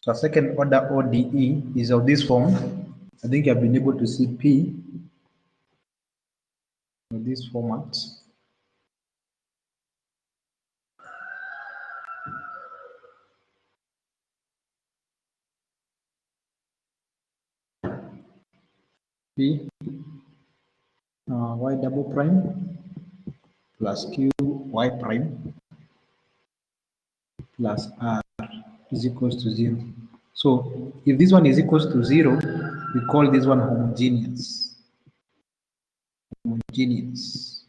So a second order ODE is of this form. I think you have been able to see P in this format. P y double prime plus q y prime plus r is equals to 0. So if this one is equals to 0, we call this one homogeneous. Homogeneous.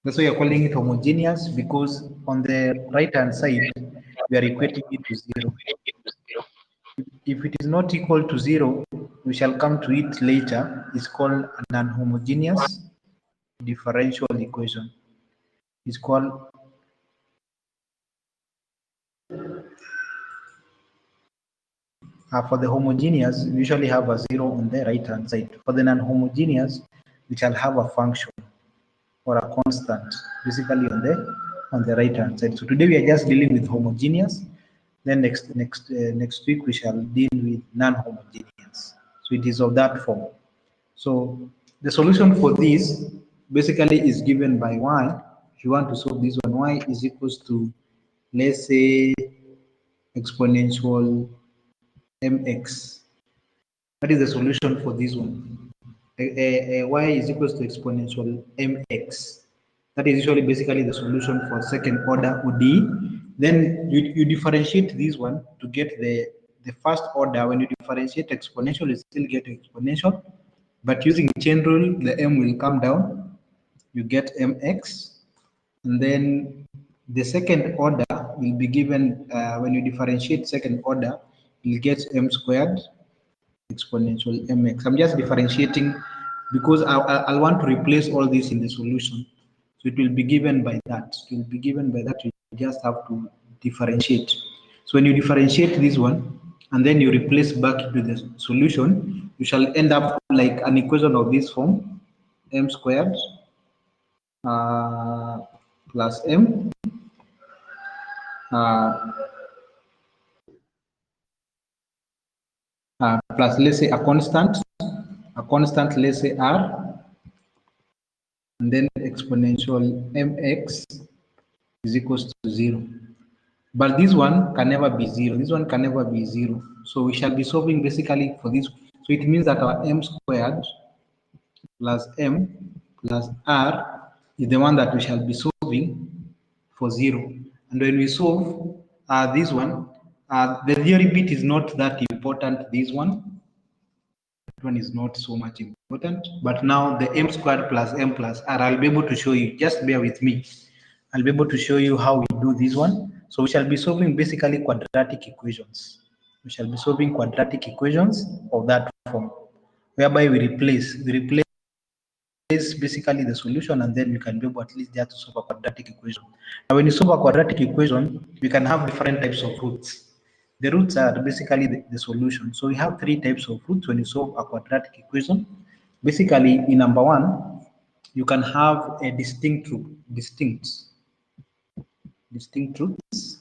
That's why you're calling it homogeneous, because on the right hand side we are equating it to 0. If it is not equal to 0, we shall come to it later. It's called a non-homogeneous differential equation. It's called for the homogeneous, we usually have a 0 on the right hand side. For the non-homogeneous, we shall have a function or a constant basically on the right hand side. So today we are just dealing with homogeneous. Then next week we shall deal with non-homogeneous. So it is of that form. So the solution for this basically is given by y. If you want to solve this one, y is equals to, let's say, exponential mx. That is the solution for this one. Y is equals to exponential mx. That is usually basically the solution for second order ODE. Then you differentiate this one to get the first order. When you differentiate exponential, you still get exponential. But using chain rule, the m will come down. You get mx. And then the second order will be given, when you differentiate second order, you'll get m squared exponential mx. I'm just differentiating because I want to replace all this in the solution. So it will be given by that. It will be given by that. You just have to differentiate. So when you differentiate this one and then you replace back into the solution, you shall end up like an equation of this form: m squared plus m plus, let's say, a constant, let's say r, and then exponential mx is equals to 0. But this one can never be 0. This one can never be 0. So we shall be solving basically for this. So it means that our m squared plus m plus r is the one that we shall be solving for 0. And when we solve this one, the theory bit is not that important. This one is not so much important. But now the m squared plus m plus r, I'll be able to show you. Just bear with me. I'll be able to show you how we do this one. So we shall be solving basically quadratic equations. We shall be solving quadratic equations of that form, whereby we replace basically the solution, and then we can be able at least there to solve a quadratic equation. Now, when you solve a quadratic equation, we can have different types of roots. The roots are basically the solution. So we have three types of roots when you solve a quadratic equation. Basically, in number one, you can have a distinct root, distinct roots.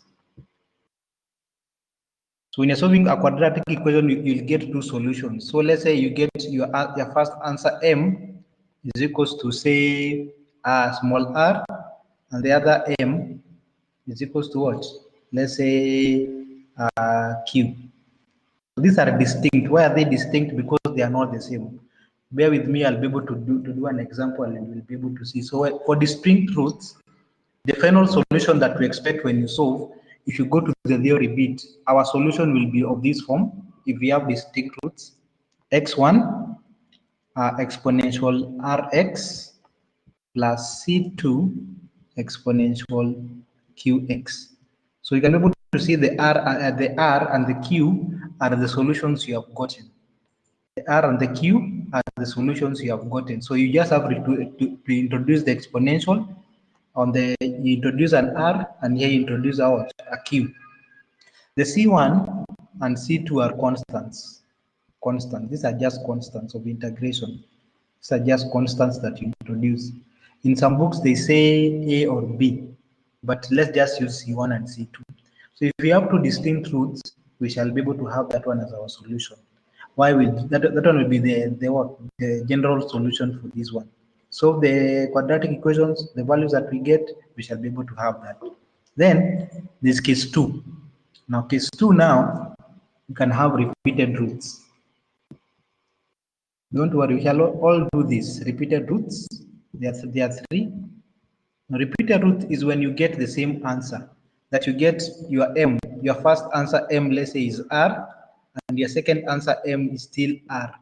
So when you're solving a quadratic equation, you'll get two solutions. So let's say you get your first answer, m is equals to, say, small r, and the other m is equals to what? Let's say q. These are distinct. Why are they distinct? Because they are not the same. Bear with me, I'll be able to do an example and we'll be able to see. So for distinct roots, the final solution that we expect when you solve, if you go to the theory bit, our solution will be of this form. If we have distinct roots, x1 exponential rx plus c2 exponential qx. So you can be able to see the r and the q are the solutions you have gotten. The r and the q are the solutions you have gotten. So you just have to introduce the exponential. On the, you introduce an r, and here you introduce a q. The c1 and c2 are constants. These are just constants of integration. These are just constants that you introduce. In some books they say a or b, but let's just use c1 and c2. So if you have two distinct roots, we shall be able to have that one as our solution. Why will that one will be the general solution for this one. So the quadratic equations, the values that we get, we shall be able to have that. Then this case 2. Now case 2 now, you can have repeated roots. Don't worry, we shall all do this. Repeated roots, there are three. Repeated root is when you get the same answer. That you get your M, your first answer M, let's say is R, and your second answer M is still R.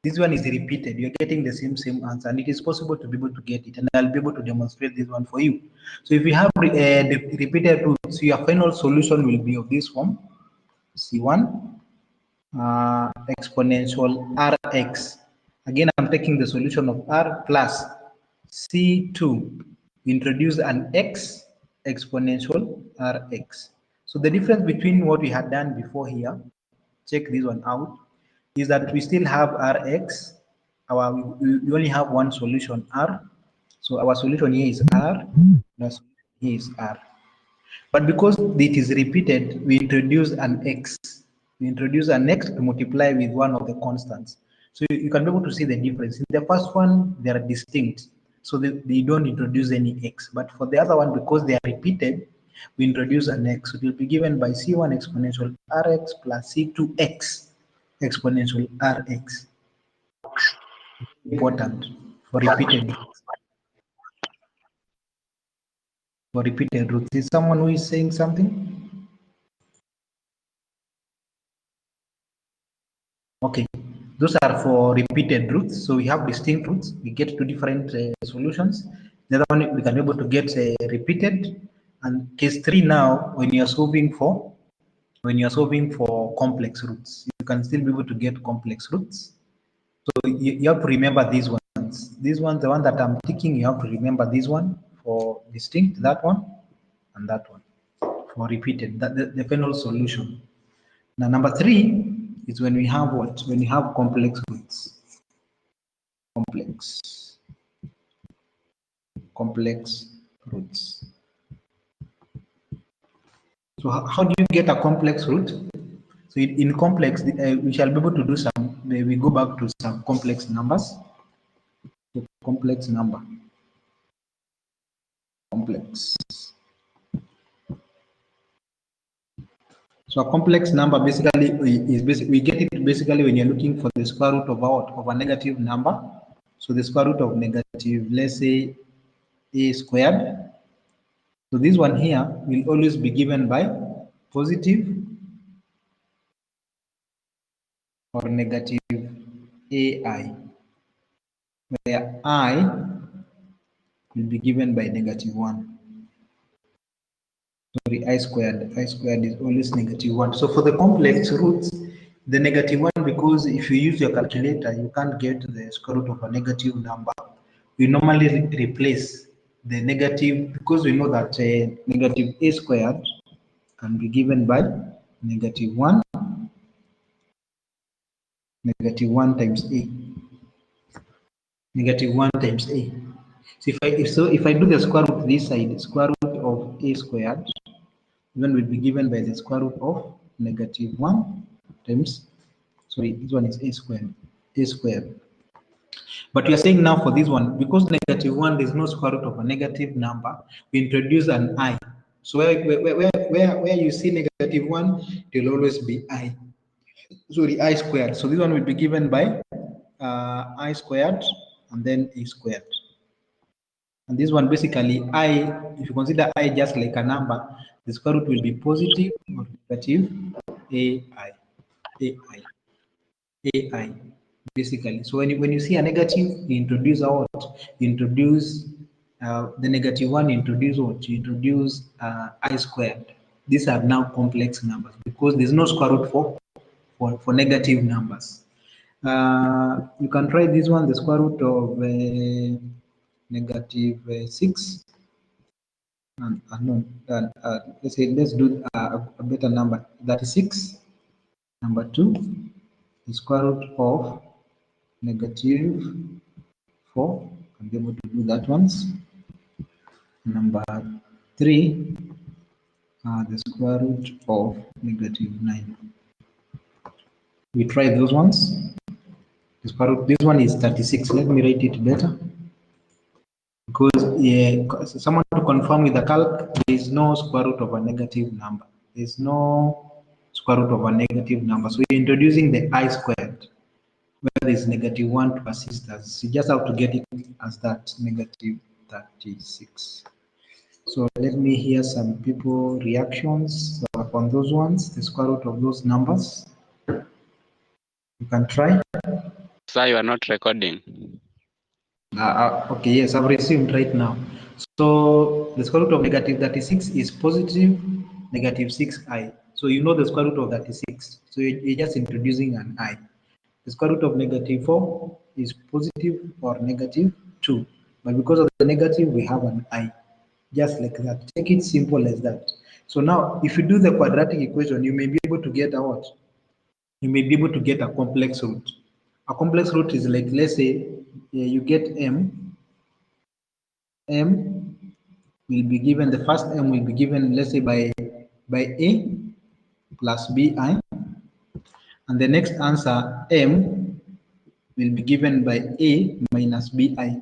This one is repeated. You're getting the same answer, and it is possible to be able to get it. And I'll be able to demonstrate this one for you. So if you have the repeated roots, your final solution will be of this form: C1 exponential Rx. Again, I'm taking the solution of R plus C2. Introduce an X exponential Rx. So the difference between what we had done before here, check this one out, is that we still have Rx. We only have one solution, R. So our solution here is R. The solution here is R. But because it is repeated, we introduce an X. We introduce an X to multiply with one of the constants. So you can be able to see the difference. In the first one, they are distinct. So they don't introduce any X. But for the other one, because they are repeated, we introduce an X. So it will be given by C1 exponential Rx plus C2X exponential Rx. Important for repeated roots. Is someone who is saying something? Okay, those are for repeated roots. So we have distinct roots. We get two different solutions. The other one we can be able to get repeated. And case 3 now, when you are solving for complex roots, you can still be able to get complex roots. So you have to remember these ones. These ones, the one that I'm ticking, you have to remember this one for distinct, that one, and that one for repeated. That the final solution. Now number 3 is when we have what? When we have complex roots. Complex roots. So how do you get a complex root? So in complex, we shall be able to do some. We go back to some complex numbers. So complex number. Complex. So a complex number basically is we get it basically when you're looking for the square root of a negative number. So the square root of negative, let's say a squared. So this one here will always be given by positive or negative ai, where I will be given by -1. Sorry, I squared is always -1. So for the complex roots, the -1, because if you use your calculator, you can't get the square root of a negative number. We normally replace the negative, because we know that negative a squared can be given by -1 times a. -1 times a. So if I do the square root this side, square root of a squared, then will be given by the square root of -1 times, sorry, this one is a squared. But we are saying now for this one, because -1, there's no square root of a negative number, we introduce an I. So where you see -1, it will always be I. Sorry, I squared. So this one will be given by I squared and then a squared. And this one basically if you consider I just like a number, the square root will be positive or negative ai basically. So when you see a negative, you introduce a what? You introduce the -1, introduce what? You introduce I squared. These are now complex numbers because there's no square root for negative numbers. You can try this one, the square root of -6. And let's do a better number. 36. Number 2, the square root of -4. Can be able to do that once. Number 3, the square root of -9. We try those ones. The square root, this one is 36. Let me write it better. Because yeah, someone to confirm with the calc, there is no square root of a negative number. There is no square root of a negative number. So you're introducing the I squared, where there is -1 to assist us. You just have to get it as that -36. So let me hear some people reactions on those ones, the square root of those numbers. You can try. Sir, you are not recording. Okay, yes, I've resumed right now. So the square root of -36 is positive -6i. So you know the square root of 36. So you're just introducing an I. The square root of -4 is positive or -2. But because of the negative, we have an I. Just like that. Take it simple as that. So now, if you do the quadratic equation, you may be able to get a what? You may be able to get a complex root. A complex root is like, let's say, you get m will be given, the first m will be given, let's say, by a plus bi, and the next answer m will be given by a minus bi.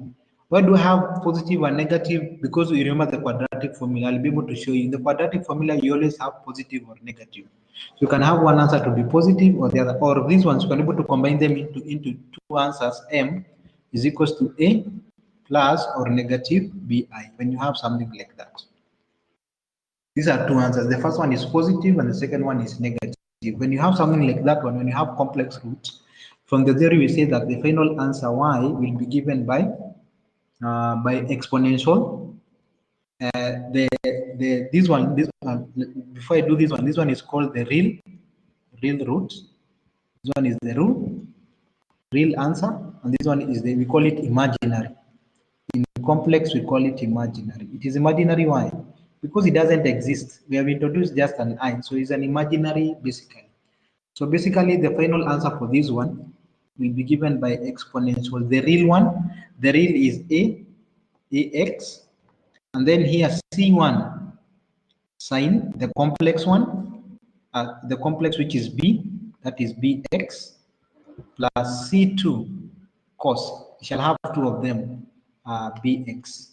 Why do I have positive and negative? Because we remember the quadratic formula. I'll be able to show you. In the quadratic formula, you always have positive or negative. So you can have one answer to be positive or the other, or these ones, you can be able to combine them into two answers. M is equals to A plus or negative BI when you have something like that. These are two answers. The first one is positive and the second one is negative. When you have something like that one, when you have complex roots, from the theory we say that the final answer Y will be given by exponential. Before I do this one is called the real root. This one is the real answer, and this one is we call it imaginary. In complex, we call it imaginary. It is imaginary. Why? Because it doesn't exist. We have introduced just an I, so it's an imaginary basically. So basically, the final answer for this one will be given by exponential. The real one, the real is ax, and then here C1 sine, the complex one, the complex which is b, that is bx, plus C2 cos. You shall have two of them, bx.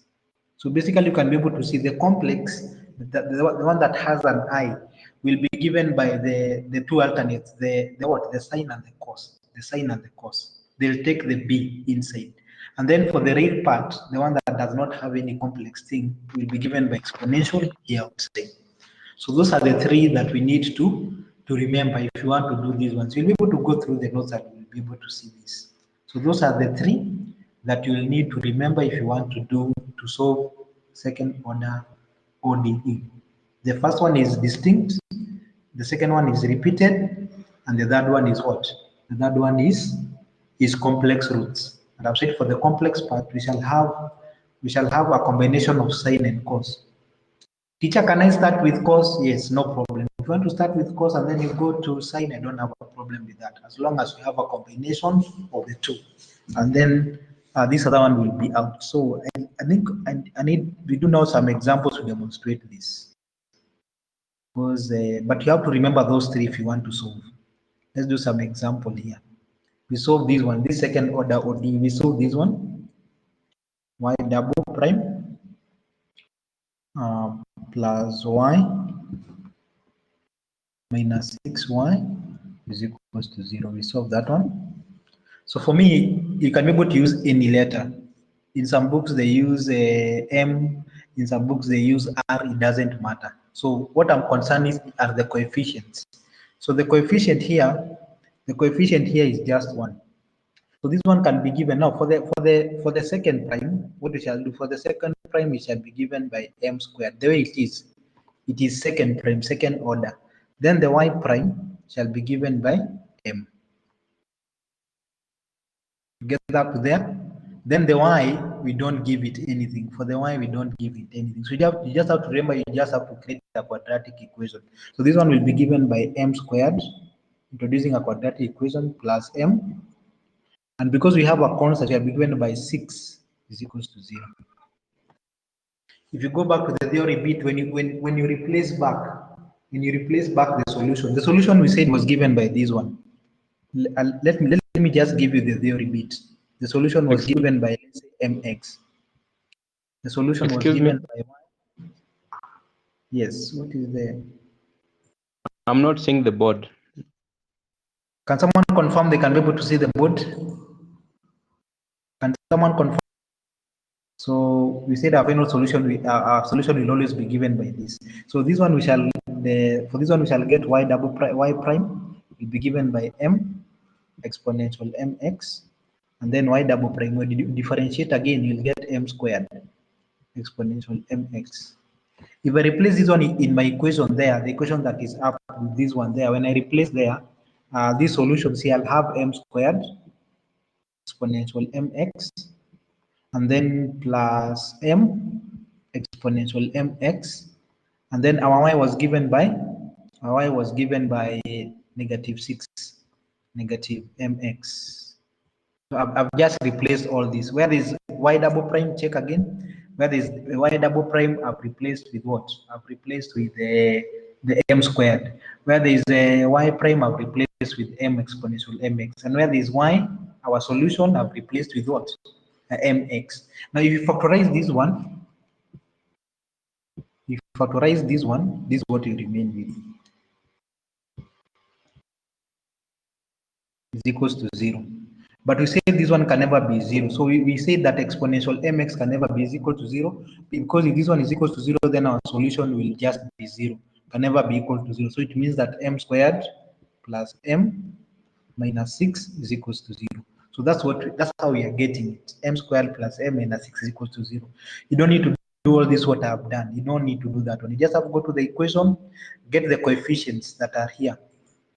So basically, you can be able to see the complex, the one that has an I, will be given by the two alternates, the what, the sine and the cos, the sine and the cos. They'll take the b inside, and then for the real part, the one that does not have any complex thing, will be given by exponential here outside. So those are the three that we need to remember if you want to do these ones. You'll be able to go through the notes and you'll be able to see this. So those are the three that you'll need to remember if you want to solve second order ODE. The first one is distinct, the second one is repeated, and the third one is what? The third one is complex roots. And I've said for the complex part, we shall have a combination of sine and cos. Teacher, can I start with cos? Yes, no problem. If you want to start with cos and then you go to sine, I don't have a problem with that, as long as we have a combination of the two. And then this other one will be out. So I think we do know some examples to demonstrate this. Because, but you have to remember those three if you want to solve. Let's do some example here. We solve this one, this second order ODE. We solve this one, y double prime plus y minus 6y is equals to 0. We solve that one. So for me, you can be able to use any letter. In some books, they use M. In some books, they use R. It doesn't matter. So what I'm concerned is are the coefficients. So the coefficient here is just 1. So this one can be given now for the second prime. What we shall do for the second prime, it shall be given by m squared. The way it is second prime, second order. Then the y prime shall be given by m. Get up to there. Then the y, we don't give it anything. For the y, we don't give it anything. So you just have to remember, you just have to create a quadratic equation. So this one will be given by m squared, introducing a quadratic equation plus m. And because we have a constant, we are given by 6 is equals to 0. if you go back to the theory bit, when you replace back, the solution we said was given by this one. Let me just give you the theory bit. The solution was Excuse, given by, let's say, mx. The solution was excuse me. given by y. Yes, what is there? I'm not seeing the board. Can someone confirm they can be able to see the board? Can someone confirm? So we said our final solution, our solution will always be given by this. So this one we shall, for this one we shall get y double prime, y prime will be given by m exponential mx, and then y double prime, when you differentiate again, you'll get m squared exponential mx. If I replace this one in my equation there, the equation that is up with this one there, when I replace there, these solutions here, I'll have m squared exponential mx, and then plus m exponential mx, and then our y was given by -6 negative mx. So I've just replaced all this. Where is y double prime? Check again. Where is y double prime? I've replaced with what? I've replaced with the m squared. Where there is a y prime, I've replaced with m exponential mx. And where there is y, our solution, I've replaced with what? Mx. Now, if you factorize this one, this is what you remain with. Is equals to 0. But we say this one can never be 0. So we say that exponential mx can never be equal to 0. Because if this one is equal to 0, then our solution will just be 0. Can never be equal to 0. So it means that m squared plus m minus 6 is equals to 0. So that's how we are getting it. M squared plus m minus 6 is equals to 0. You don't need to do all this what I have done. You don't need to do that one. You just have to go to the equation, get the coefficients that are here.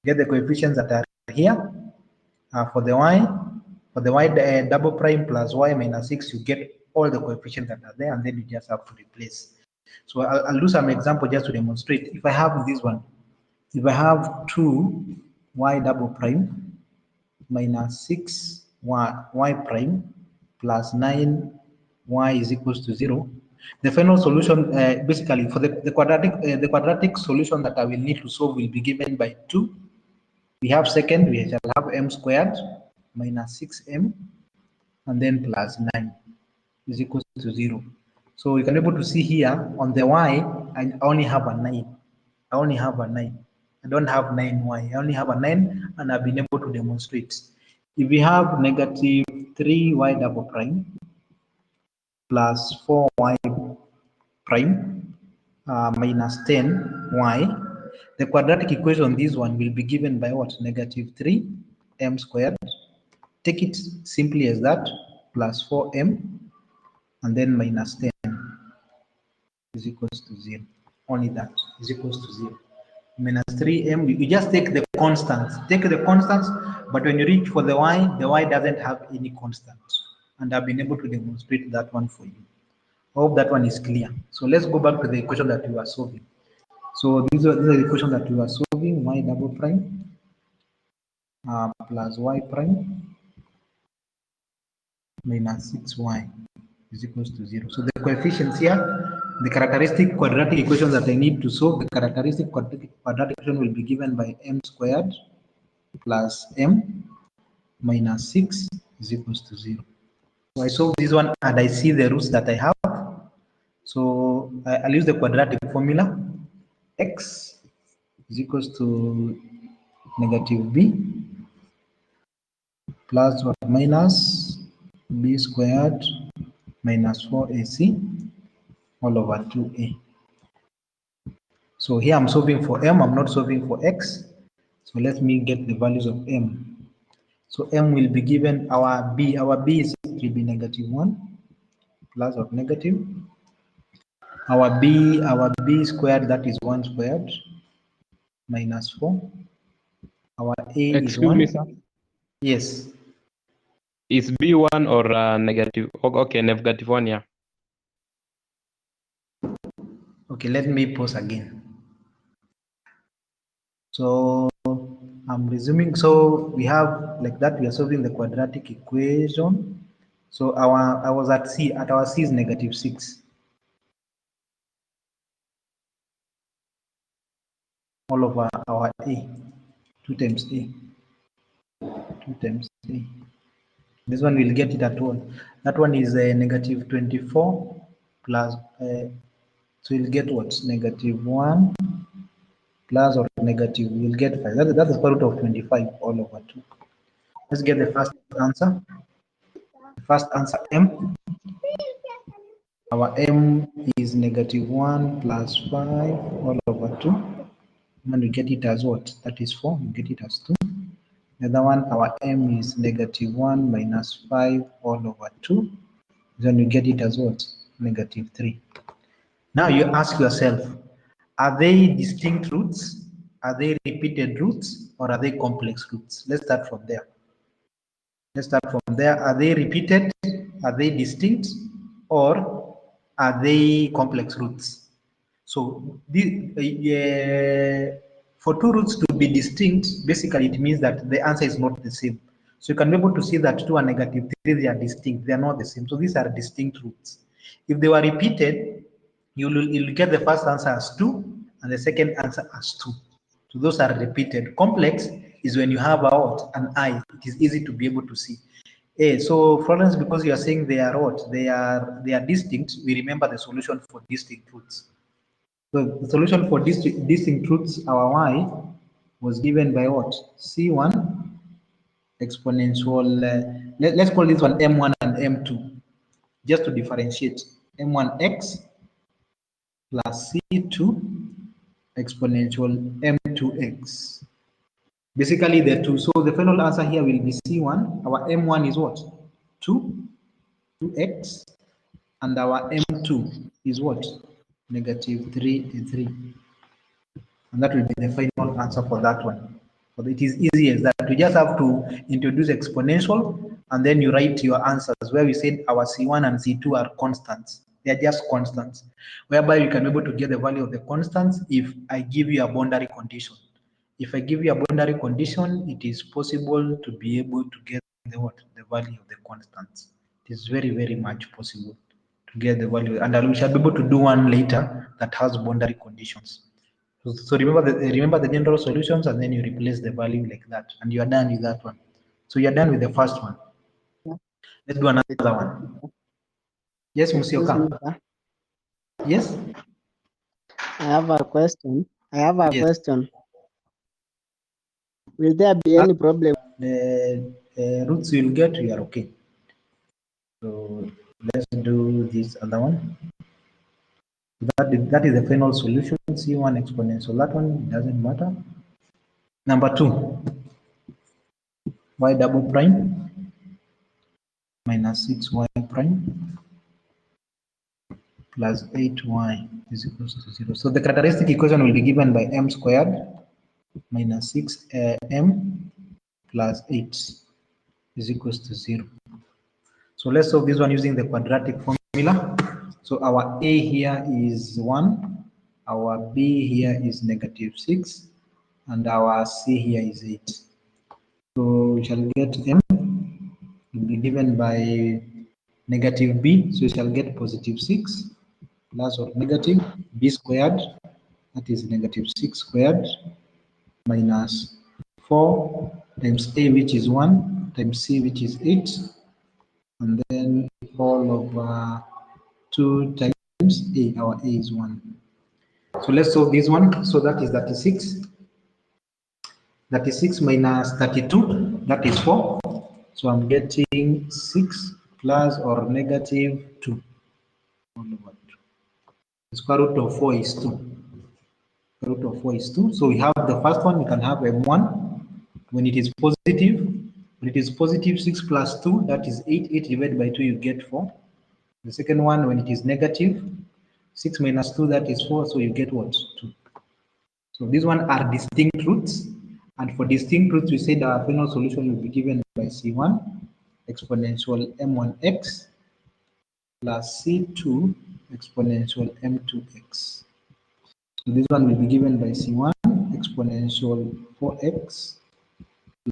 Get the coefficients that are here. For the y double prime plus y minus 6, you get all the coefficients that are there, and then you just have to replace. So I'll do some example just to demonstrate. If I have this one, if I have 2y double prime minus 6y prime plus 9y is equals to 0, the final solution, basically for the quadratic solution that I will need to solve will be given by 2. We have second, we shall have m squared minus 6m, and then plus 9 is equal to 0. So you can be able to see here on the y, I only have a 9. I only have a 9. I don't have 9y. I only have a 9, and I've been able to demonstrate. If we have negative 3y double prime plus 4y prime minus 10y, the quadratic equation, this one will be given by what? Negative 3m squared. Take it simply as that, plus 4m, and then minus 10 is equals to 0. Only that is equals to 0. Minus 3m, you just take the constants. Take the constants, but when you reach for the y doesn't have any constants. And I've been able to demonstrate that one for you. I hope that one is clear. So let's go back to the equation that we are solving. So these are the equation that we are solving: y double prime plus y prime minus 6y is equals to 0. So the coefficients here, the characteristic quadratic equation that I need to solve, the characteristic quadratic equation will be given by m squared plus m minus 6 is equals to 0. So I solve this one and I see the roots that I have. So I'll use the quadratic formula. X is equals to negative b plus or minus b squared minus 4ac all over 2a. So here I'm solving for m, I'm not solving for x. So let me get the values of m. So m will be given our b is will be negative 1 plus or negative. Our b squared, that is 1 squared minus 4. Our a is 1. Excuse me, sir. Yes. Is B1 or negative? Okay, negative 1, yeah. Okay, let me pause again. So I'm resuming. So we have like that, we are solving the quadratic equation. So I was at C, at our C is negative 6. all over our A, 2 times A, 2 times A. This one will get it at 1. That one is negative 24 plus, so you'll get what? Negative 1 plus or negative, we'll get 5. That is square root of 25 all over 2. Let's get the first answer. The first answer, M. Our M is negative 1 plus 5 all over 2. And we get it as what? That is 4. We get it as 2. The other one, our M is negative 1 minus 5 all over 2. Then you get it as what? Negative 3. Now you ask yourself, are they distinct roots? Are they repeated roots? Or are they complex roots? Let's start from there. Let's start from there. Are they repeated? Are they distinct? Or are they complex roots? So for two roots to be distinct, basically it means that the answer is not the same. So you can be able to see that 2 and negative 3, they are distinct. They are not the same. So these are distinct roots. If they were repeated, you'll get the first answer as 2 and the second answer as 2. So those are repeated. Complex is when you have out an I. It is easy to be able to see. So Florence, because you are saying they are what? They are distinct. We remember the solution for distinct roots. So the solution for distinct roots, our y, was given by what? C1 exponential, let's call this one M1 and M2, just to differentiate. M1x plus C2 exponential M2x. Basically the two. So the final answer here will be C1. Our M1 is what? 2x. And our M2 is what? Negative 3. And that will be the final answer for that one. But it is easy as that. You just have to introduce exponential and then you write your answers where we said our C1 and C2 are constants. They are just constants, whereby you can be able to get the value of the constants if I give you a boundary condition. If I give you a boundary condition, it is possible to be able to get the what? The value of the constants. It is very, very much possible to get the value. And we shall be able to do one later that has boundary conditions. So remember the general solutions and then you replace the value like that and you are done with that one. So you're done with the first one. Let's do another one. Yes, Monsieur K. Yes? I have a question. Yes. Question. Will there be any problem? The roots you'll get, you are okay. So let's do this other one. That is the final solution, C1 exponential. That one doesn't matter. Number 2, y double prime minus 6y prime plus 8y is equals to 0. So the characteristic equation will be given by m squared minus 6m plus 8 is equals to 0. So let's solve this one using the quadratic formula. So our a here is 1, our b here is negative 6, and our c here is 8. So we shall get m will be given by negative b, so we shall get positive 6 plus or negative b squared, that is negative 6 squared, minus 4 times a, which is 1, times c, which is 8, and then all over 2 times a, our a is 1. So let's solve this one. So that is 36. 36 minus 32, that is 4. So I'm getting 6 plus or negative 2 all over 2. The square root of 4 is 2. Square root of 4 is 2. So we have the first one, we can have m1 when it is positive. When it is positive, 6 plus 2, that is 8. 8 divided by 2, you get 4. The second one, when it is negative, 6 minus 2, that is 4. So you get what? 2. So these one are distinct roots. And for distinct roots, we said our final solution will be given by C1 exponential m1x plus C2 exponential m2x. So this one will be given by C1 exponential 4x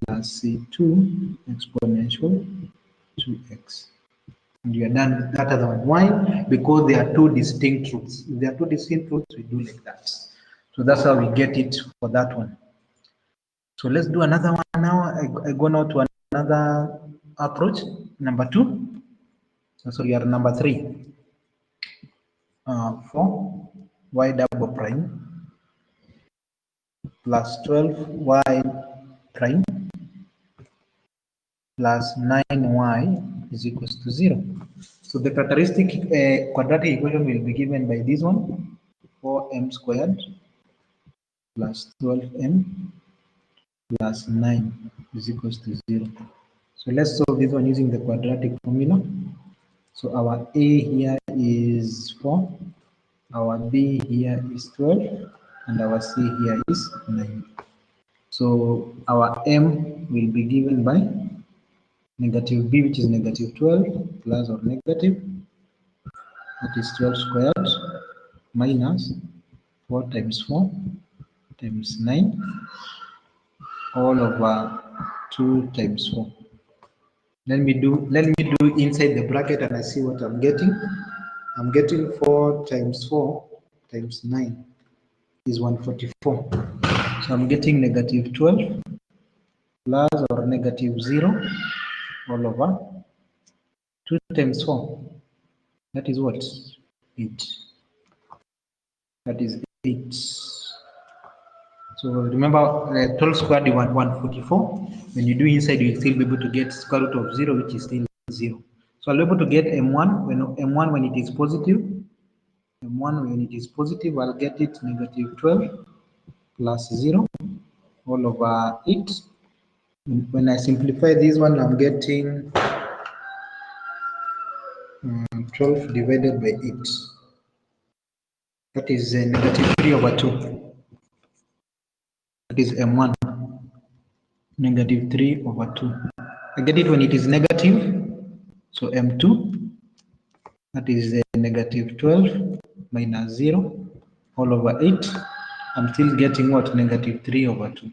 plus C2 exponential 2x. And you are done with that other one. Why? Because they are two distinct roots. If they are two distinct roots, we do like that. So that's how we get it for that one. So let's do another one now. I go now to another approach, number 2. So we are number 3. 4 y double prime plus 12y prime plus 9y is equals to 0. So the characteristic quadratic equation will be given by this one, 4m squared plus 12m plus 9 is equals to 0. So let's solve this one using the quadratic formula. So our a here is 4, our b here is 12, and our c here is 9. So our m will be given by negative b, which is negative 12, plus or negative, that is 12 squared, minus 4 times 4 times 9, all over 2 times 4. Let me do inside the bracket and I see what I'm getting. I'm getting 4 times 4 times 9 is 144. So I'm getting negative 12 plus or negative 0 all over 2 times 4. That is what? 8. That is 8. So remember, 12 squared is 144. When you do inside, you will still be able to get square root of 0, which is still 0. So I'll be able to get m1 when it is positive. m1 when it is positive, I'll get it negative 12 plus 0 all over 8. When I simplify this one, I'm getting 12 divided by 8. That is negative 3 over 2. That is m1, negative 3 over 2. I get it when it is negative, so m2, that is negative 12 minus 0 all over 8. I'm still getting what? Negative 3 over 2.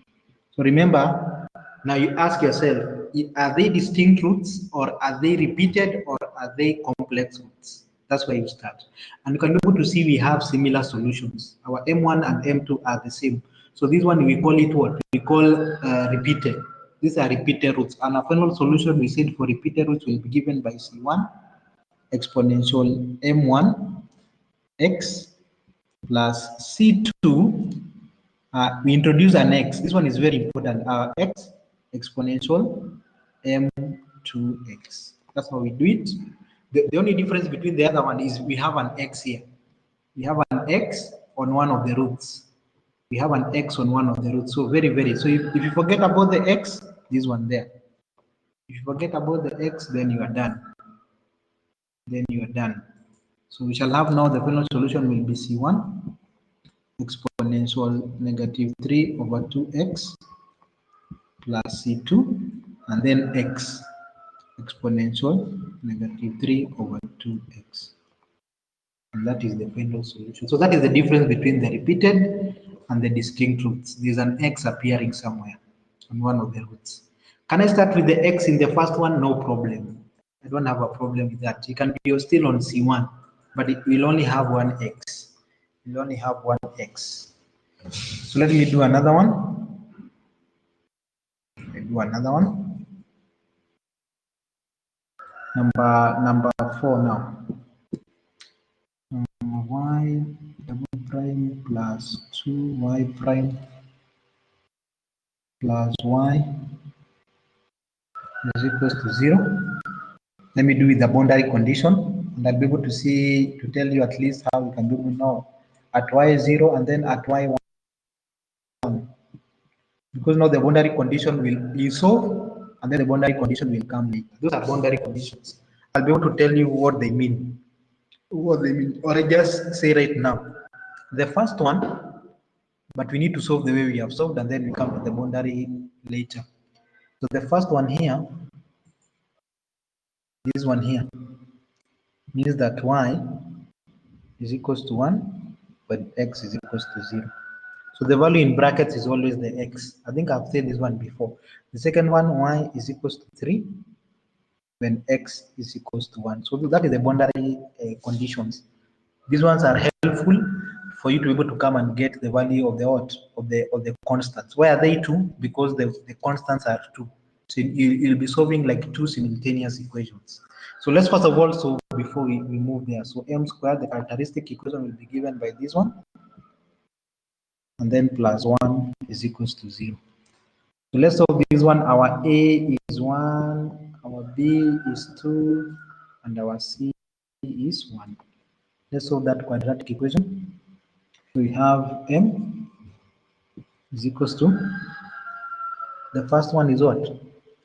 So remember, now you ask yourself, are they distinct roots, or are they repeated, or are they complex roots? That's where you start. And you can be able to see we have similar solutions. Our m1 and m2 are the same. So this one we call it what? We call repeated. These are repeated roots. And our final solution we said for repeated roots will be given by C1 exponential m1 x plus C2. We introduce an x. This one is very important. X exponential m2x. That's how we do it. The only difference between the other one is we have an x here. We have an x on one of the roots. We have an x on one of the roots. So very. So if you forget about the x, this one there. If you forget about the x, then you are done. So we shall have now the final solution will be C1 exponential negative 3 over 2x plus C2, and then x exponential negative 3 over 2x. And that is the final solution. So that is the difference between the repeated and the distinct roots. There's an x appearing somewhere on one of the roots. Can I start with the x in the first one? No problem. I don't have a problem with that. You can be still on C1, but it will only have one x. You'll only have one x. So let me do another one. Number 4 now. Y double prime plus 2y prime plus y is equals to 0. Let me do with the boundary condition, and I'll be able to tell you at least how we can do it now. At y0 and then at y1. Because now the boundary condition will be solved, and then the boundary condition will come later. Those are boundary conditions. I'll be able to tell you what they mean. Or I just say right now. The first one, but we need to solve the way we have solved, and then we come to the boundary later. So the first one here, this one here, means that y is equals to 1 when x is equals to 0. So the value in brackets is always the x. I think I've said this one before. The second one, y is equals to 3 when x is equals to 1. So that is the boundary conditions. These ones are helpful for you to be able to come and get the value of the what of the constants. Where are they two? Because the constants are two. So you'll be solving like two simultaneous equations. So let's first of all solve before we move there. So m squared, the characteristic equation will be given by this one, and then plus 1 is equals to 0. So let's solve this one. Our A is 1, our B is 2, and our C is 1. Let's solve that quadratic equation. We have m is equals to, the first one is what?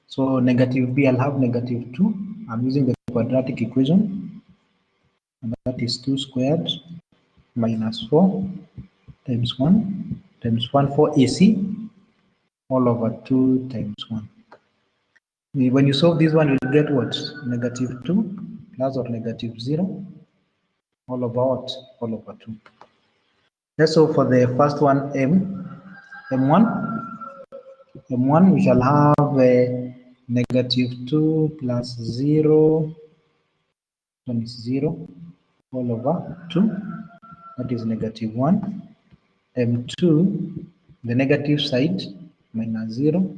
So negative b, I'll have negative 2. I'm using the quadratic equation, and that is 2 squared minus 4 times 1 times 1 for AC all over 2 times 1. When you solve this one, you'll get what? Negative 2 plus or negative 0 all over what? All over 2. Let's solve for the first one, m1. M1, we shall have negative 2 plus 0, one is 0, all over 2, that is negative 1. M2, the negative side, minus 0,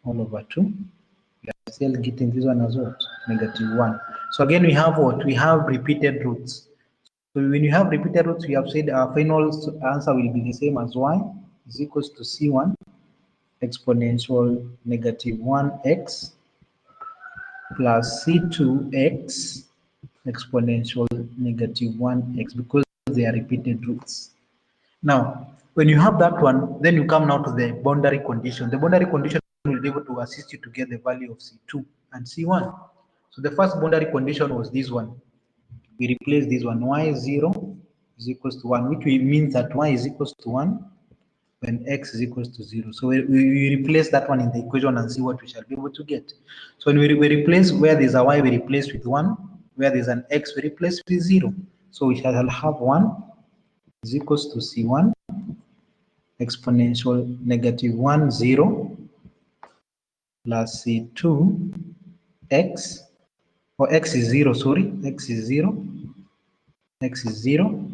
all over 2. We are still getting this one as what? Negative 1. So again, we have what? We have repeated roots. So when you have repeated roots, we have said our final answer will be the same as y is equals to c1 exponential negative 1x plus c2x exponential negative 1x, because they are repeated roots. Now, when you have that one, then you come now to the boundary condition. The boundary condition will be able to assist you to get the value of c2 and c1. So the first boundary condition was this one. We replace this one, y0 is equals to 1, which means that y is equals to 1 when x is equals to 0. So we replace that one in the equation and see what we shall be able to get. So when we replace, where there's a y, we replace with 1. Where there's an x, we replace with 0. So we shall have 1 is equals to c1 exponential negative 1, 0 plus c2 x, or x is 0, sorry, x is 0, x is 0,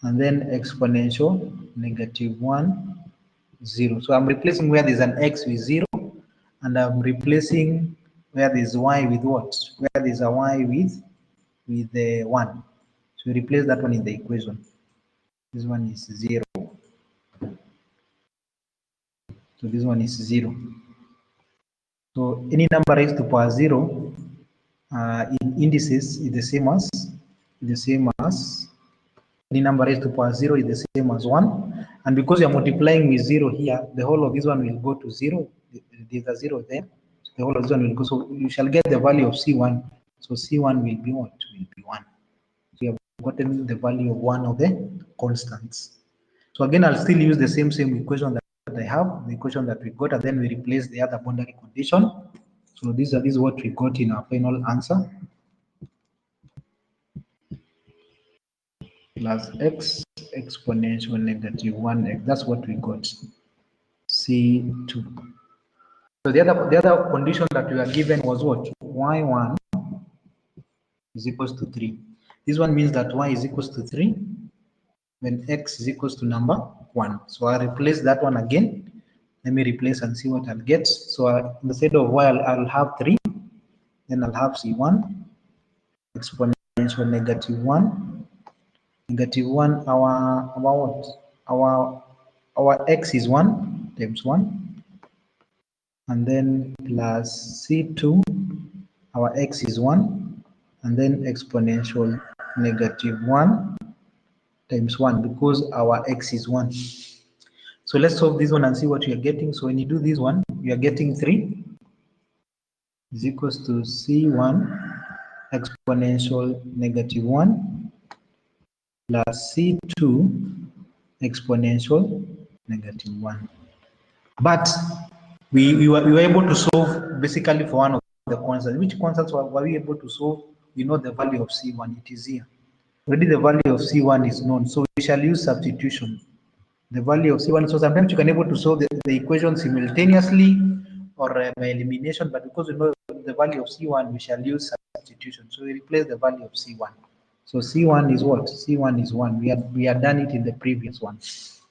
and then exponential negative 1, 0. So I'm replacing where there's an x with 0, and I'm replacing where there's y with what? Where there's a y with the 1. So we replace that one in the equation. This one is 0. So this one is 0. So any number raised to power 0 in indices is the same as any number raised to power 0 is the same as 1. And because you're multiplying with 0 here, the whole of this one will go to 0. There's a 0 there. So the whole of this one will go. So you shall get the value of C1. So C1 will be what? Will be 1. So you have gotten the value of one of the constants. So again, I'll still use the same equation that I have, the equation that we got, and then we replace the other boundary condition. So this is what we got in our final answer. Plus x exponential negative 1x. That's what we got. C2. So the other condition that we are given was what? Y1 is equals to 3. This one means that y is equals to 3 when x is equals to number 1. So I replace that one again. Let me replace and see what I'll get. So instead of y, I'll have 3. Then I'll have c1 exponential negative 1. Negative 1, our what? Our x is 1 times 1. And then plus c2, our x is 1. And then exponential negative 1 times 1, because our x is 1. So let's solve this one and see what you are getting. So when you do this one, you are getting 3 is equals to c1 exponential negative 1 plus c2 exponential negative 1. But we were able to solve basically for one of the constants. Which constants were we able to solve? We know the value of c1. It is here. Already the value of c1 is known, so we shall use substitution. The value of c1, so sometimes you can able to solve the equation simultaneously or by elimination, but because we know the value of c1, we shall use substitution. So we replace the value of c1. So C1 is what? C1 is 1. We had done it in the previous one.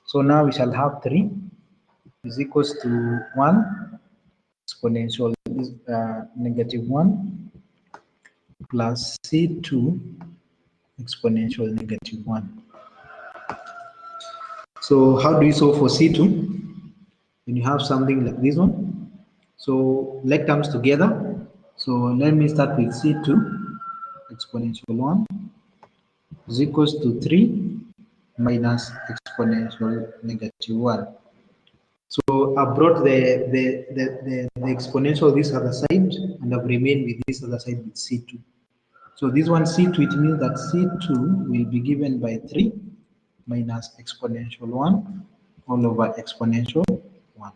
So now we shall have 3 is equals to 1 exponential is -1 plus C2 exponential -1. So how do you solve for C2? When you have something like this one, so let terms together. So let me start with C2 exponential 1 is equals to 3 minus exponential -1. So I brought the exponential this other side, and I've remained with this other side with C2. So this one C2, it means that C2 will be given by 3 minus exponential 1 all over exponential 1.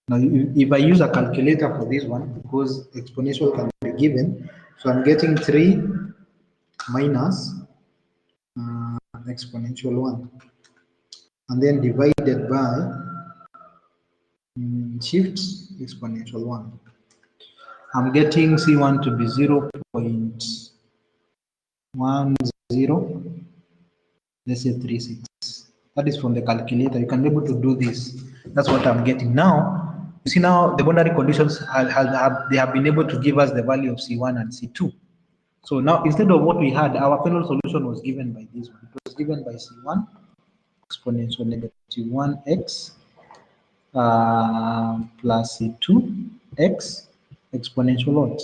Now, if I use a calculator for this one, because exponential can be given, so I'm getting 3 minus exponential 1, and then divided by shift exponential 1. I'm getting C1 to be 0.10, let's say 36. That is from the calculator. You can be able to do this. That's what I'm getting now. You see now the boundary conditions they have been able to give us the value of C1 and C2. So now instead of what we had, our final solution was given by this one. It was given by C1 exponential -1x plus C2x exponential what?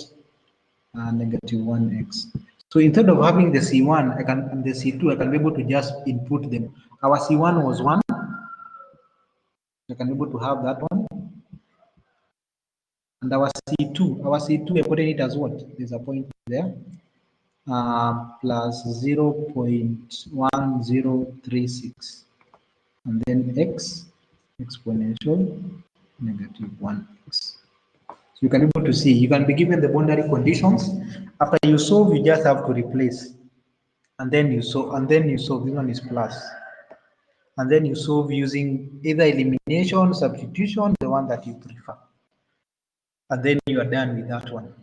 -1x. So instead of having the C1 and the C2, I can be able to just input them. Our C1 was 1. I can be able to have that one. And our C2, we're putting it as what? There's a point there. Plus 0.1036. And then x exponential -1x. So you can be able to see, you can be given the boundary conditions. After you solve, you just have to replace. And then you solve, this one is plus. And then you solve using either elimination, substitution, the one that you prefer. And then you are done with that one.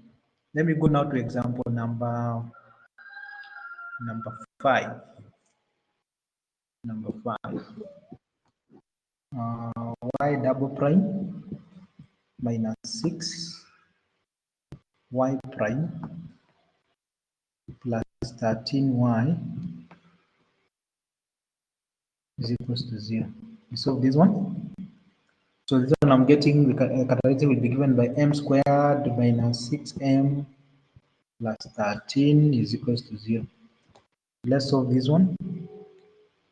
Let me go now to example number 5. Number 5. Y double prime minus 6 y prime plus 13y is equals to 0. You solve this one. So this one I'm getting the characteristic will be given by m squared minus 6m plus 13 is equals to 0. Let's solve this one.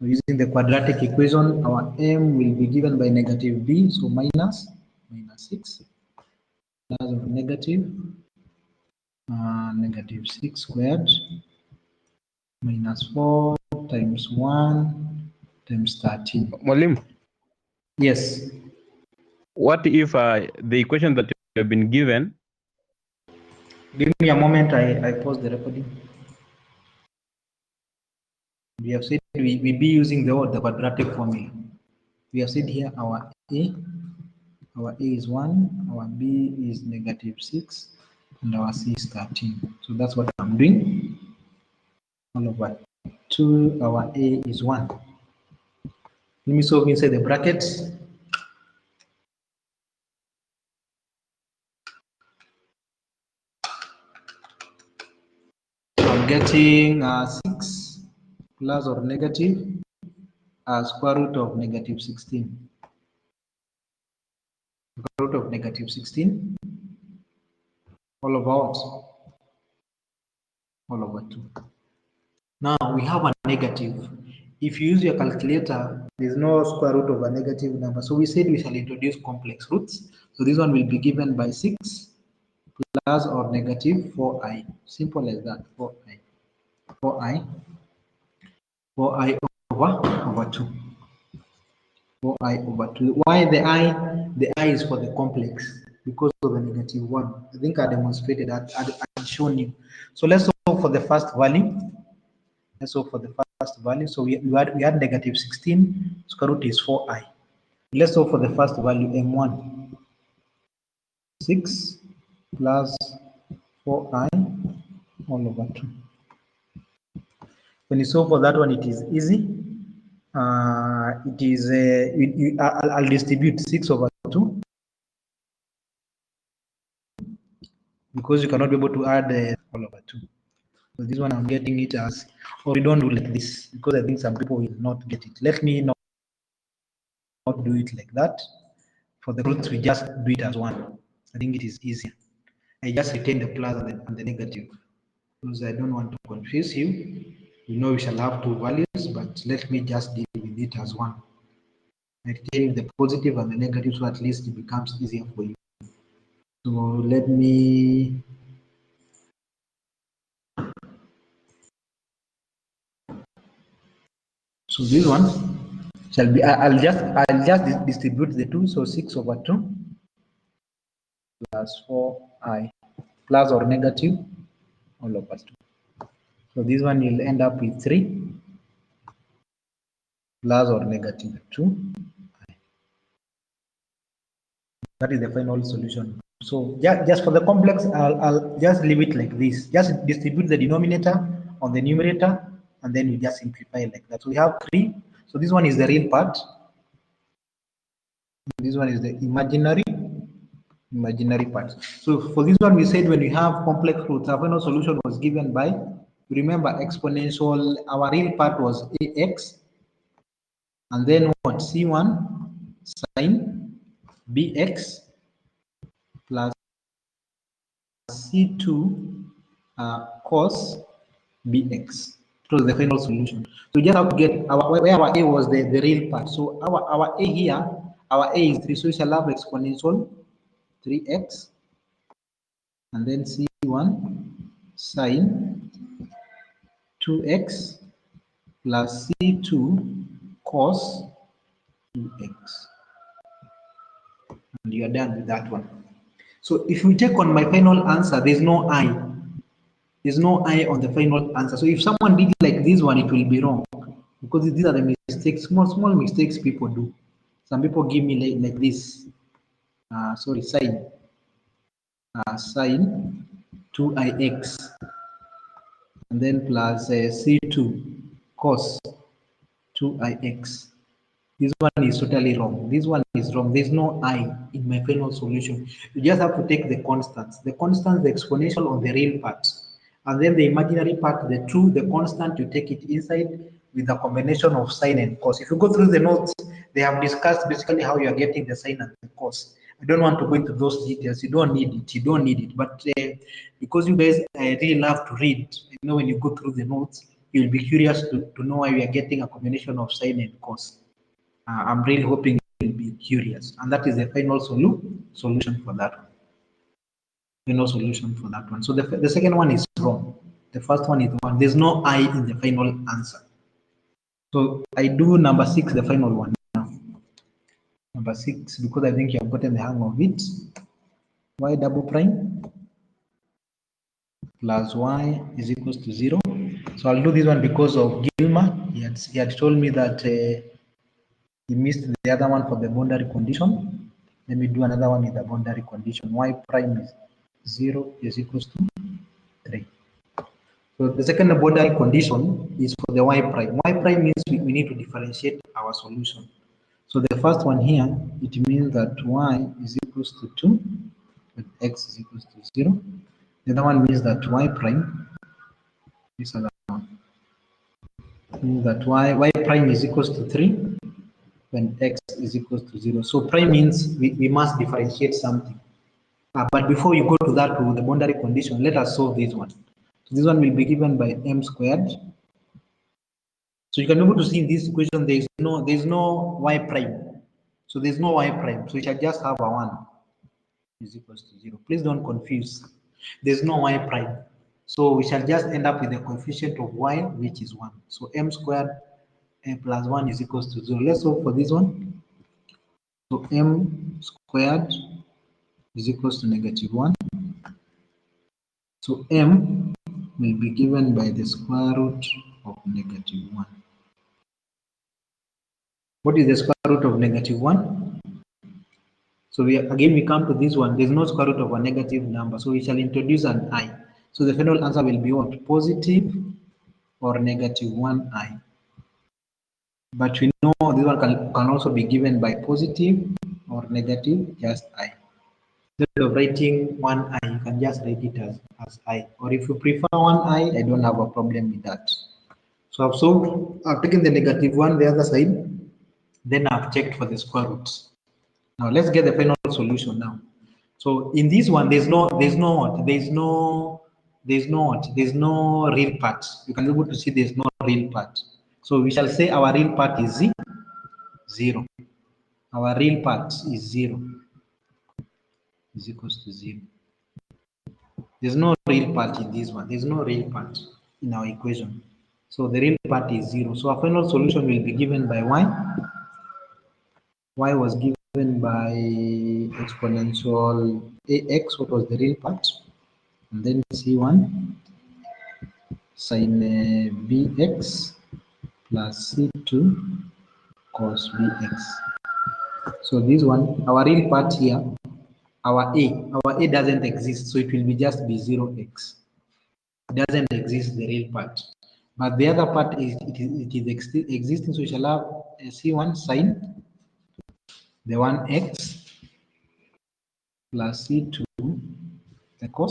Using the quadratic equation, our m will be given by -b, so minus 6 plus of -6 squared minus 4 times 1 times 13. Mwalimu, Yes. what if the equation that you have been given? Give me a moment, I pause the recording. We have said we be using the quadratic formula. We have said here our A is 1, our B is -6, and our C is 13. So that's what I'm doing. All over 2, our A is 1. Let me solve inside the brackets. I'm getting 6 plus or negative square root of -16. Square root of -16 all over what? All over 2. Now we have a negative. If you use your calculator, there's no square root of a negative number. So we said we shall introduce complex roots. So this one will be given by 6 plus or negative 4i. Simple as that. 4i. 4i over 2. 4i over 2. Why the i? The i is for the complex because of the -1. I think I demonstrated that. I've shown you. So let's solve for the first value. Let's solve for the first value. So we had -16. Square root is 4i. Let's solve for the first value, m1. 6 plus 4i all over 2. When you solve for that one, it is easy. It is I'll distribute 6/2 because you cannot be able to add all over 2. So this one I'm getting it as, or we don't do like this because I think some people will not get it. Let me not do it like that. For the roots, we just do it as 1. I think it is easier. I just retain the plus and the negative because I don't want to confuse you. You know we shall have 2 values, but let me just deal with it as 1. I retain the positive and the negative, so at least it becomes easier for you. So let me so this one shall be I'll just distribute the 2, so 6/2 plus 4i plus or negative all over 2. So this one will end up with 3 plus or negative 2. That is the final solution. So just for the complex, I'll just leave it like this. Just distribute the denominator on the numerator, and then we just simplify like that. So we have 3. So this one is the real part. This one is the imaginary part. So for this one, we said when we have complex roots, our final solution was given by, remember, exponential. Our real part was ax, and then what? C1 sine bx plus C2 cos bx. It was the final solution. So you just have to get where our a was the real part. So our a here, our a is 3, so we shall have exponential 3x, and then C1 sine 2x plus C2 cos 2x. And you are done with that one. So if we take on my final answer, there's no I. There's no I on the final answer. So if someone did like this one, it will be wrong because these are the mistakes, small mistakes people do. Some people give me like this. Sine 2ix, and then plus C2 cos 2ix. This one is totally wrong. This one is wrong. There's no I in my final solution. You just have to take the constants. The constants, the exponential on the real part. And then the imaginary part, the constant, you take it inside with the combination of sine and cos. If you go through the notes, they have discussed basically how you are getting the sine and the cos. I don't want to go into those details. You don't need it. But because you guys really love to read, when you go through the notes, you'll be curious to know why we are getting a combination of sine and cos. I'm really hoping you'll be curious. And that is the final solution for that one. Final solution for that one. So the second one is wrong. The first one is wrong. There's no I in the final answer. So I do number 6, the final one now. Number 6, because I think you have gotten the hang of it. Y double prime plus y is equals to 0. So I'll do this one because of Gilmer. He had told me that he missed the other one for the boundary condition. Let me do another one with the boundary condition. Y prime is 0 is equals to 3. So the second boundary condition is for the y prime. Y prime means we need to differentiate our solution. So the first one here, it means that y is equals to 2, but x is equals to 0. The other one means that y prime, this other one, means that y prime is equals to 3 when x is equals to 0. So prime means we must differentiate something. But before you go to that, to the boundary condition, let us solve this one. So this one will be given by m squared. So you can be able to see in this equation there is no y prime. So there's no y prime. So we shall just have a 1 is equals to 0. Please don't confuse. There's no y prime. So we shall just end up with the coefficient of y, which is 1. So m squared plus 1 is equals to 0. Let's solve for this one. So m squared is equals to -1. So m will be given by the square root of -1. What is the square root of -1? So we come to this one. There's no square root of a negative number. So we shall introduce an I. So the final answer will be what? Positive or negative 1i. But we know this one can also be given by positive or negative just I. Instead of writing 1i, you can just write it as I. Or if you prefer 1i, I don't have a problem with that. So I've solved, I've taken the negative one, the other side, then I've checked for the square roots. Now let's get the final solution now. So in this one, there's no real part. You can be able to see there's no real part. So we shall say our real part is 0. Our real part is 0, is equals to 0. There's no real part in this one. There's no real part in our equation. So the real part is 0. So our final solution will be given by y. Y was given by exponential ax, what was the real part? And then C1 sin bx plus C2 cos bx. So this one, our real part here, our A doesn't exist, so it will be just be 0x. It doesn't exist, the real part. But the other part is existing, so we shall have C1 sin the 1x plus C2 the cos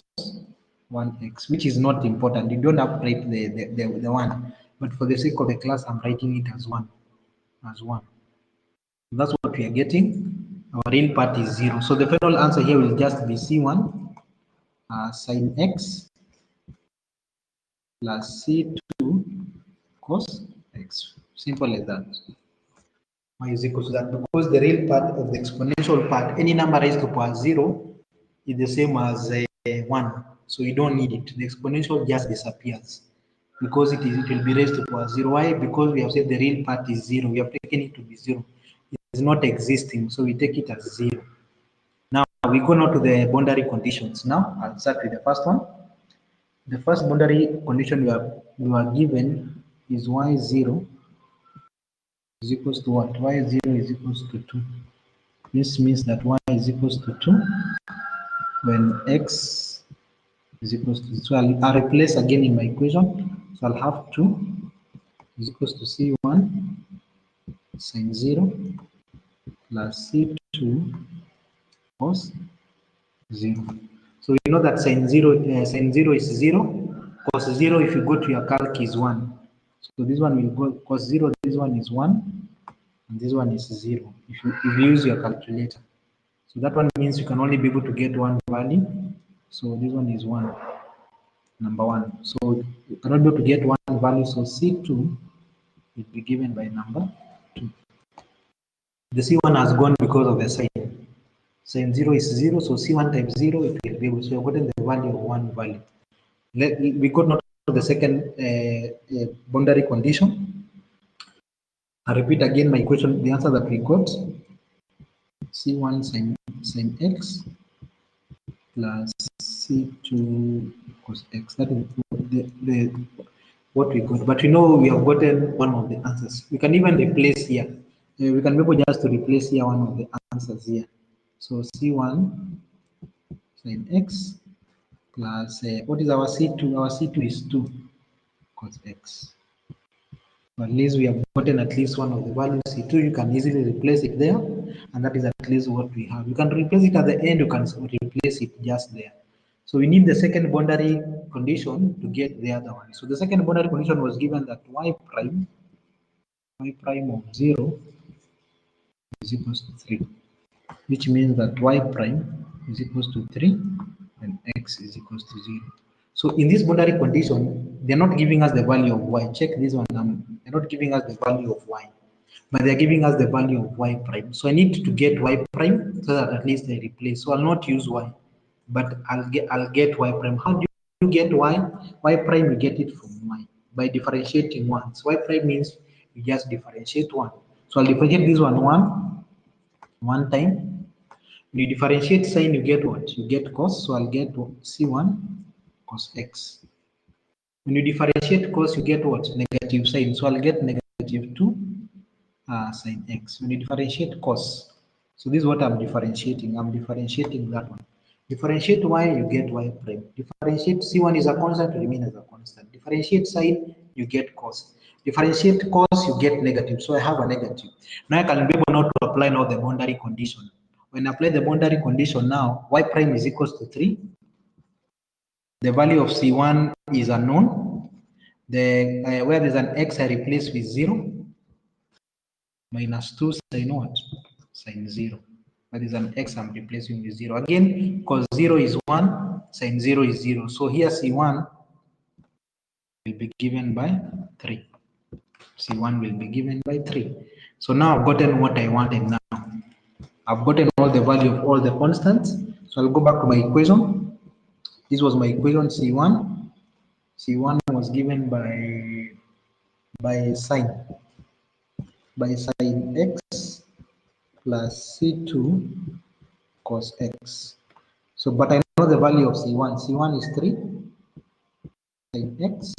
1x, which is not important. You don't have to write the 1, but for the sake of the class, I'm writing it as 1. That's what we are getting. Our real part is 0. So the final answer here will just be C1 sin x plus C2 cos x. Simple as that. Y is equal to that, because the real part of the exponential part, any number raised to power 0 is the same as 1. So you don't need it. The exponential just disappears because it will be raised to power 0. Why? Because we have said the real part is 0. We have taken it to be 0. It is not existing, so we take it as 0. Now we go now to the boundary conditions. Now I'll start with the first one. The first boundary condition we are given is y0 is equals to what? Y0 is equals to 2. This means that y is equals to 2 when x is equals to, so I'll replace again in my equation. So I'll have 2 is equals to C1 sin 0 plus C2 cos 0. So we know that sin 0 is 0, cos 0 if you go to your calc is 1. So this one will go cos 0, this one is 1, and this one is 0 if you use your calculator. So that one means you can only be able to get one value. So this one is 1, number 1. So you cannot be able to get one value, so C2 will be given by number 2. The C1 has gone because of the sign. Sin 0 is 0, so C1 times 0, it will be able to, so you've gotten the value of one value. We got not to the second boundary condition. I repeat again my equation, the answer that we got, C1 sin x plus C2 cos x. That is what we got. But we know we have gotten one of the answers. We can even replace here. We can be able just to replace here one of the answers here. So C1 sin x plus, what is our C2? Our C2 is 2 cos x. So at least we have gotten at least one of the values. C2, you can easily replace it there, and that is at least what we have. You can replace it at the end, you can replace it just there. So we need the second boundary condition to get the other one. So the second boundary condition was given that y prime of 0 is equals to 3, which means that y prime is equals to 3 and x is equals to 0. So in this boundary condition, they're not giving us the value of y. Check this one. They're not giving us the value of y, but they're giving us the value of y prime. So I need to get y prime so that at least I replace. So I'll not use y, but I'll get y prime. How do you get y? Y prime, you get it from y by differentiating 1. So y prime means you just differentiate 1. So I'll differentiate this one one time. When you differentiate sign, you get what? You get cos. So I'll get C1 cos x. When you differentiate cos, you get what? Negative sign. So I'll get negative 2 sin x. When you differentiate cos, so this is what I'm differentiating. I'm differentiating that one. Differentiate y, you get y prime. Differentiate C1 is a constant, remain as a constant. Differentiate sign, you get cos. Differentiate cos, you get negative. So I have a negative. Now I can be able now to apply now the boundary condition. When I apply the boundary condition now, y prime is equals to 3. The value of C1 is unknown. Where there's an x, I replace with 0. Minus 2 sin what? Sin 0. That is an x I'm replacing with 0. Again, because 0 is 1, sin 0 is 0. So here C1 will be given by 3. C1 will be given by 3. So now I've gotten what I wanted now. I've gotten all the value of all the constants. So I'll go back to my equation. This was my equation C1. C1 was given by sine x plus C2 cos x. So, but I know the value of C1. C1 is 3 sin x.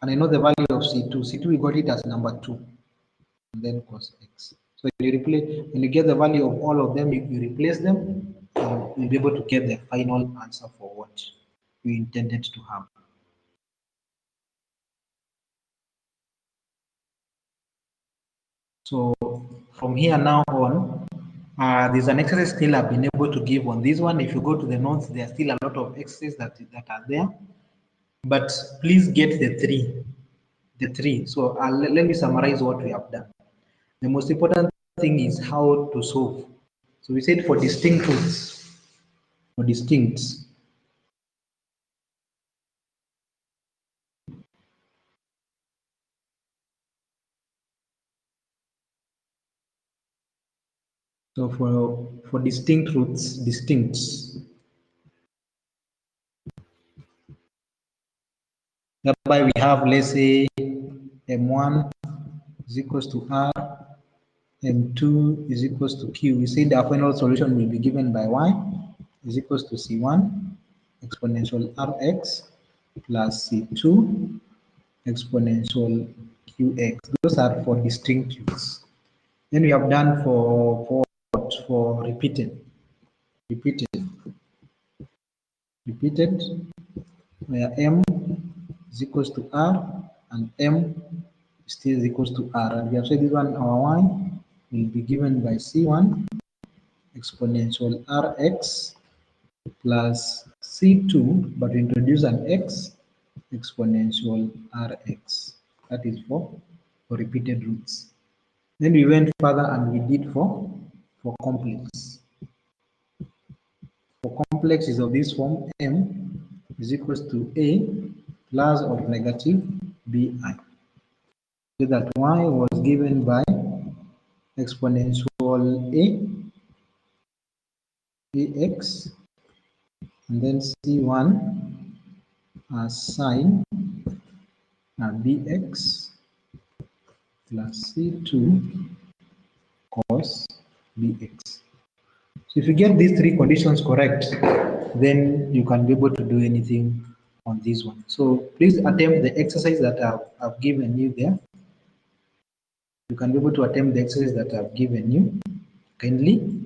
And I know the value of C2. C2, we got it as number 2. And then cos x. So when you get the value of all of them, you replace them, and you'll be able to get the final answer for what you intended to have. So from here now on, there's an exercise still I've been able to give on this one. If you go to the notes, there are still a lot of exercises that are there. But please get the three. So let me summarize what we have done. The most important thing is how to solve. So we said for distinct roots, for distinct. So for distinct roots, distinct. Thereby we have, let's say, M1 is equals to R, M2 is equals to Q. We say the final solution will be given by Y is equals to C1 exponential Rx plus C2 exponential Qx. Those are for distinct roots. Then we have done for repeated, where M is equals to R and M still is equals to R. And we have said this one, our Y will be given by C1 exponential Rx plus C2, but we introduce an X exponential Rx. That is for repeated roots. Then we went further and we did for complex. For complex is of this form, M is equals to A plus or negative BI. So that Y was given by exponential AX, and then C1 as sine BX plus C2 cos BX. So if you get these three conditions correct, then you can be able to do anything on this one. So please attempt the exercise that I've given you there. You can be able to attempt the exercise that I've given you kindly.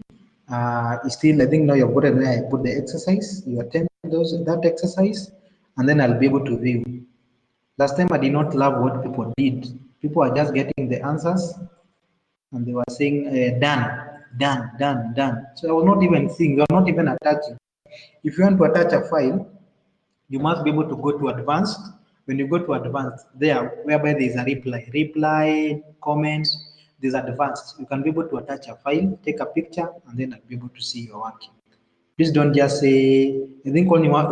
Still, I think now you've got it where I put the exercise. You attempt that exercise, and then I'll be able to view. Last time I did not love what people did. People are just getting the answers, and they were saying done. So I was not even seeing. You are not even attaching. If you want to attach a file, you must be able to go to advanced. When you go to advanced, there whereby there is a reply, comments, there's advanced. You can be able to attach a file, take a picture, and then I'll be able to see your work. Please don't just say, I think only one